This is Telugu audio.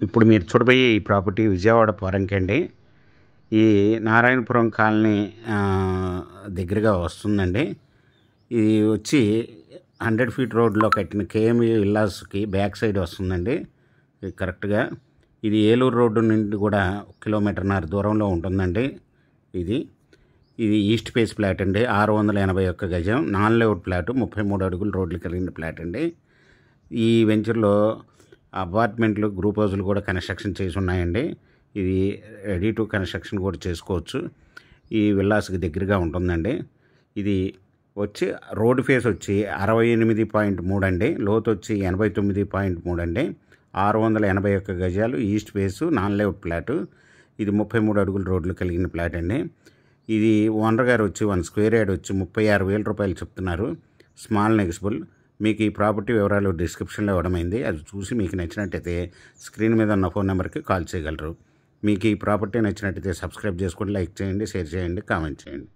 ఇప్పుడు మీరు చూడబోయే ఈ ప్రాపర్టీ విజయవాడ పొరంకి అండి. ఈ నారాయణపురం కాలనీ దగ్గరగా వస్తుందండి. ఇది వచ్చి 100 ఫీట్ రోడ్లో కట్టిన కేఎంఈ విల్లాస్కి బ్యాక్ సైడ్ వస్తుందండి. ఇది కరెక్ట్గా ఇది ఏలూరు రోడ్డు నుండి కూడా 1.5 కిలోమీటర్ దూరంలో ఉంటుందండి. ఇది ఈస్ట్ ఫేస్ ఫ్లాట్ అండి. 681 గజం, నాన్ లేఅవుట్ ఫ్లాట్, 33 అడుగులు రోడ్లు కలిగిన ఫ్లాట్ అండి. ఈ వెంచర్లో అపార్ట్మెంట్లు, గ్రూప్ హౌస్లు కూడా కన్స్ట్రక్షన్ చేసి ఉన్నాయండి. ఇది రెడీ టు కన్స్ట్రక్షన్ కూడా చేసుకోవచ్చు. ఈ విల్లాస్కి దగ్గరగా ఉంటుందండి. ఇది వచ్చి రోడ్ ఫేస్ వచ్చి 68.3 అండి, లోతు వచ్చి 89.3 అండి. 681 గజాలు, east face, non layout flat. ఇది 33 అడుగుల రోడ్లు కలిగిన ఫ్లాట్ అండి. ఇది ఓనర్ గారు వచ్చి 1 స్క్వేర్ యార్డ్ వచ్చి 36,000 రూపాయలు చెప్తున్నారు. స్మాల్ నెగిసిబుల్. మీకు ఈ ప్రాపర్టీ వివరాలు డిస్క్రిప్షన్లో ఇవ్వడమైంది. అది చూసి మీకు నచ్చినట్టయితే స్క్రీన్ మీద ఉన్న ఫోన్ నెంబర్కి కాల్ చేయగలరు. మీకు ఈ ప్రాపర్టీ నచ్చినట్టయితే సబ్స్క్రైబ్ చేసుకోండి, లైక్ చేయండి, షేర్ చేయండి, కామెంట్ చేయండి.